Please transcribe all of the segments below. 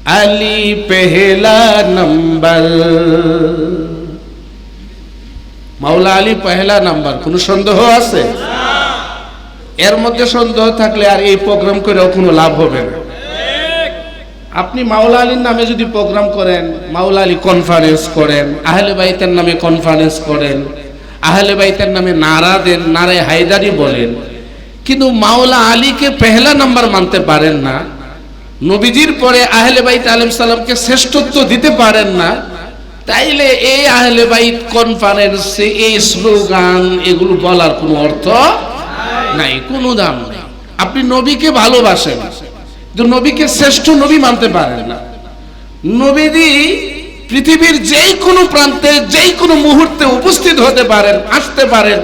আলী পেহলা নাম্বার, মাওলা আলী পেহলা নাম্বার। কোনো সন্দেহ আছে? এর মধ্যে সন্দেহ থাকলে আর এই প্রোগ্রাম করেও কোনো লাভ হবে না। আপনি মাওলা আলীর নামে যদি প্রোগ্রাম করেন, মাওলা আলী কনফারেন্স করেন, আহলে বাইতের নামে কনফারেন্স করেন, আহলে বাইতের নামে নারা দেন, নারায়ে হায়দারি বলেন, কিন্তু মাওলা আলীকে পেহলা নাম্বার মানতে পারেন না, নবীজির পরে আহলে বাইত আলাইহিস সালামকে শ্রেষ্ঠত্ব দিতে পারেন না, তাইলে এই আহলে বাইত কনফারেন্সে এই স্লোগান এগুলো বলার কোনো অর্থ নাই, কোনো দাম নেই। আপনি নবীকে ভালোবাসেন কিন্তু নবীকে শ্রেষ্ঠ নবী মানতে পারেন না। নবীজি পৃথিবীর যেই কোনো প্রান্তে যেই কোনো মুহূর্তে উপস্থিত হতে পারেন, আসতে পারেন,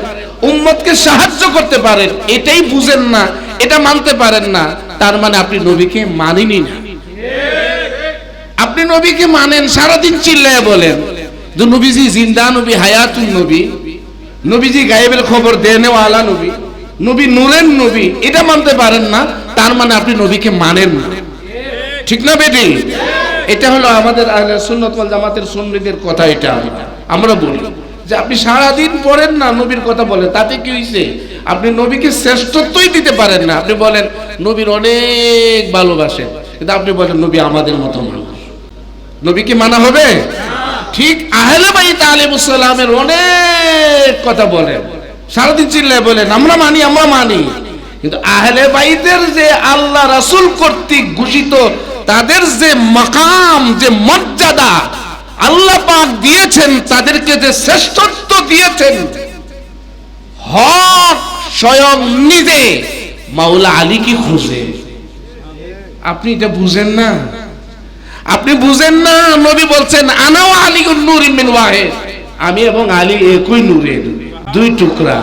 উম্মতকে সাহায্য করতে পারেন, এটাই বুঝেন না, এটা মানতে পারেন না, তার মানে আপনি নবীকে মানেনই না। আপনি নবীকে মানেন, সারাদিন চিল্লায় বলেন যে নবীজি জিন্দা নবী, হায়াতুন নবী, নবীজি গায়েবের খবর দেনেওয়ালা নবী, নবী নূরের নবী, এটা মানতে পারেন না, তার মানে আপনি নবীকে মানেন না। ঠিক না বেটি? এটা হলো আমাদের আহলে সুন্নাত ওয়াল জামাতের সুন্নিদের কথা। এটা আমরা বলি যে আপনি সারাদিন পড়েন না, নবীর কথা বলেন, তাতে কি হয়েছে? আপনি নবীকে শ্রেষ্ঠত্বই দিতে পারেন না। আপনি বলেন নবীর অনেক ভালোবাসেন, কিন্তু আপনি বলেন নবী আমাদের মতো মানুষ, নবীকে মানা হবে? ঠিক আহলে বাইত আলাইহিস সালামের অনেক কথা বলেন, সারাদিন চিল্লায় বলেন আমরা মানি, আমরা মানি, কিন্তু আহলে বাইতের যে আল্লাহ রাসূল কর্তৃক ঘোষিত তাদের যে মাকাম, যে মর্যাদা আল্লাহ পাক দিয়েছেন, তাদেরকে যে শ্রেষ্ঠত্ব দিয়েছেন, হক স্বয়ং নিজে মাওলা আলী কি খুঁজে। আপনি এটা বুঝেন না, আপনি বুঝেন না। নবী বলছেন আনা ওয়া আলীউন নূরুম মিন ওয়াহিদ, আমি এবং আলী একই নূরের দুই টুকরা।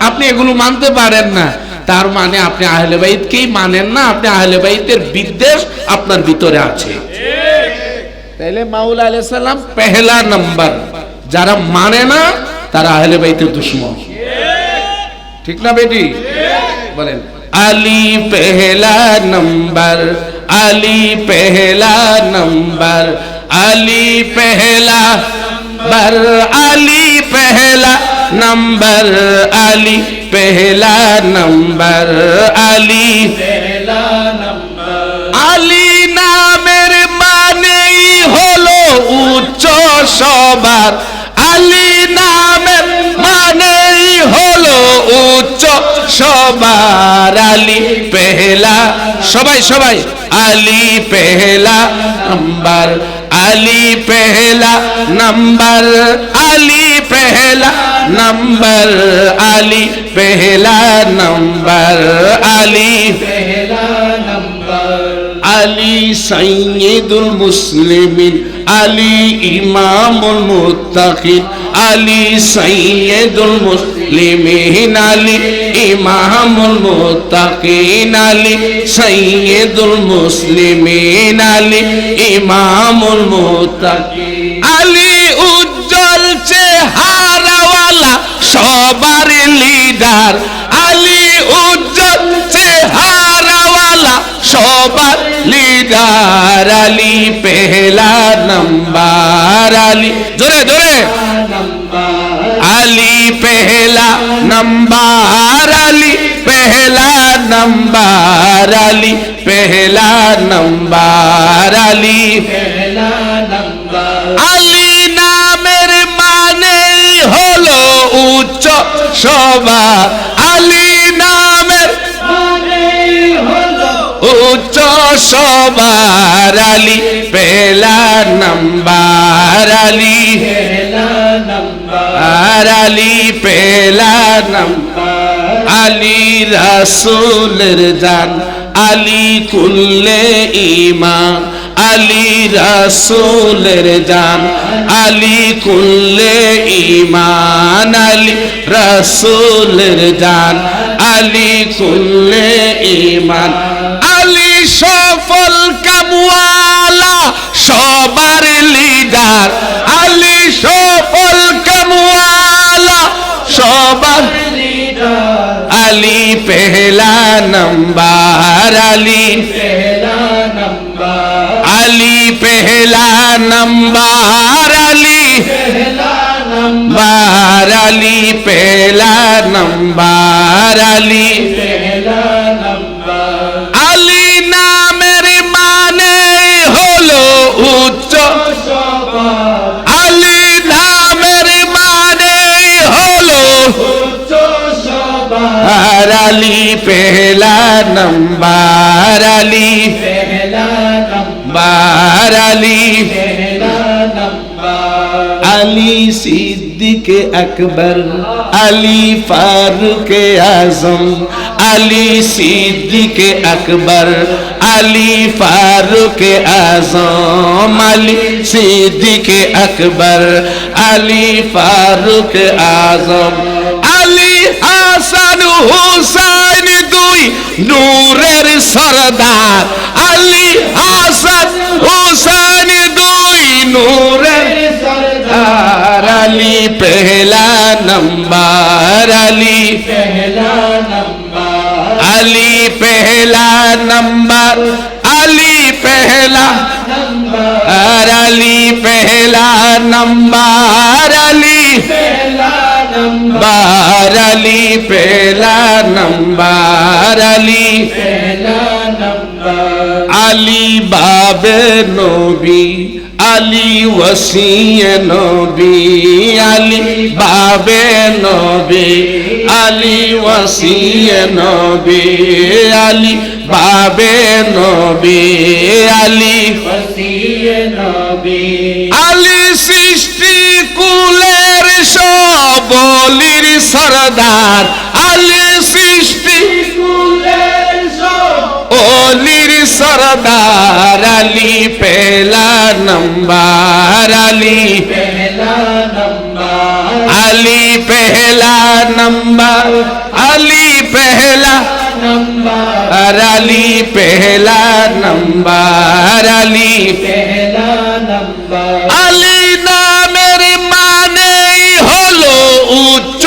আপনি এগুলো মানতে পারেন না, তার মানে আপনি আহলে বাইতকেই মানেন না, আপনি আহলে বাইতের বিদ্বেষ আপনার ভিতরে আছে। তাইলে মাওলা আলাইহিস সালাম পেহলা নাম্বার, যারা মানে না তারা আহলে বাইতের দুশমন। ঠিক না বেটি? বলেন আলী পেহলা নাম্বার, আলী পেহলা নাম্বার, আলী পেহলা নাম্বার, আলী পেহলা নাম্বার, আলী পেহলা নাম্বার, আলী পেহলা নাম্বার। আলী নামের মানেই হলো উচ্চ সবার, আলী নামের মানেই হলো উচ্চ সবার, আলী পেহলা, সবাই সবাই, আলী পেহলা নাম্বার, আলী পেহলা নাম্বার, আলী পেহলা নাম্বার, আলী পেহলা নাম্বার, আলী পেহলা নাম্বার। আলী সাইয়্যিদুল মুসলিমিন, আলী ইমামুল মুত্তাকিন, আলী সাইয়্যিদুল মুসলিমিন, আলী ইমামুল মুত্তাকিন, আলী সাইয়্যিদুল মুসলিমিন, আলী ইমামুল মুত্তাকিন। আলী উজ্জ্বল চেহারাওয়ালা সবার লিডার, আলী উজ্জ্বল চেহারাওয়ালা সবার লিডার, আলী পেহলা নাম্বার, আলী জোরে জোরে, আলী পেহলা নাম্বার, আলী পেহলা নাম্বার, আলী পেহলা নাম্বার, আলী পেহলা নাম্বার। আলী নামের মানেই হলো উচ্চ সবার, আলী নামের মানেই হলো উচ্চ সবার, আলী পেহলা নাম্বার, আলী পেহলা নাম্বার, আলী পেহলা নাম্বার। আলী রাসূলের জান, আলী কুল্লে ঈমান, আলী রাসূলের জান, আলী কুল্লে ঈমান, আলী রাসূলের জান, আলী কুল্লে ঈমান। আলী সফল কামওয়ালা সবার লিডার, আলী সফল কামওয়ালা সবার লিডার, আলী পেহলা নাম্বার, আলী পেহলা number, Ali number Ali number Ali पहला नंबर अली अली नामेर माने हलो उच्च अली नामेर माने हलो अली पहला नंबर अली नंबर अली अली सिद्दीक अकबर अली फारूक आजम अली सिद्दीक अकबर अली फारूक आजम अली सिद्दीक अकबर अली फारूक आजम अली हासन हुसैन दुई नूरेर सरदार अली हासन हुसैन दुई नूरेर सरदार अली पहला नंबर अली पहला नंबर अली पहला नंबर अली पहला नंबर अली पहला नंबर अली पहला नंबर अली पहला नंबर अली पहला नंबर अली बाबे नबी अली वसी नबी अली बाबे नबी अली वसी नबी अली बाबे नबी अली वसी नबी अली सृष्टि कुलेर सबलिर सरदार अली सृष्टि कुलेर सबलिर सरदार अली पहला नंबर अली पहला नंबर अली पहला नंबर अली पहला नंबर अली पहला नंबर अली पहला नंबर अली नामेर माने हलो उच्च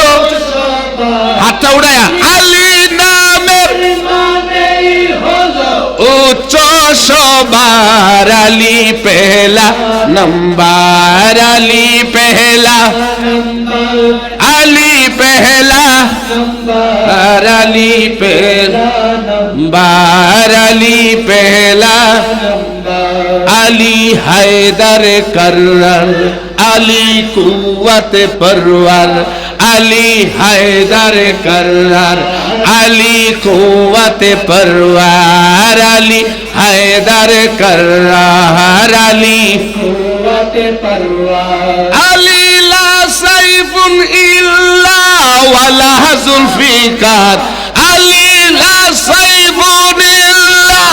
हाथ उड़ाया अली नामेर माने हलो उच्च सबार अली पहला नंबर अली पहला नंबर अली पहला नंबर अली पहला नंबर अली पहला नंबर अली हैदर करर अली कुव्वत परवर अली हैदर करर अली कुव्वत परवर अली हैदर करर अली कुव्वत परवर अली ला सैफुन इल्ला वला जुल्फिकार अली ला सैफुन इल्ला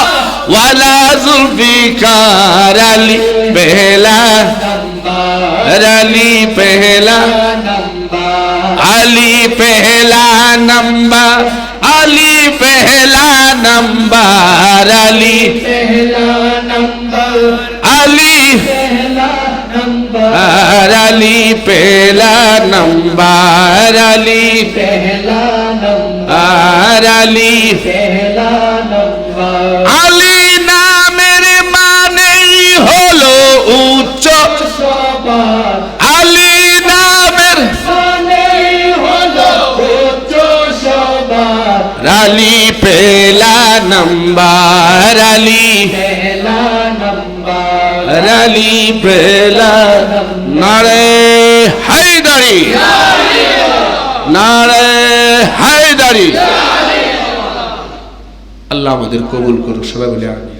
वला जुल्फिकार अली पहला नंबर अली पहला नंबर अली पहला नंबर अली पहला नंबर अली पहला नंबर अली पहला नंबर अली पहला नंबर अली पहला नंबर अली पहला नंबर अली नामेर माने हलो उच्च सबार अली नामेर माने हलो उच्च सबार अली पहला नंबर अली पहला नंबर अली पहला नारे हैदरी नारे हैदरी अल्लाह আমাদের কবুল করুক সবাই বলে আমিন।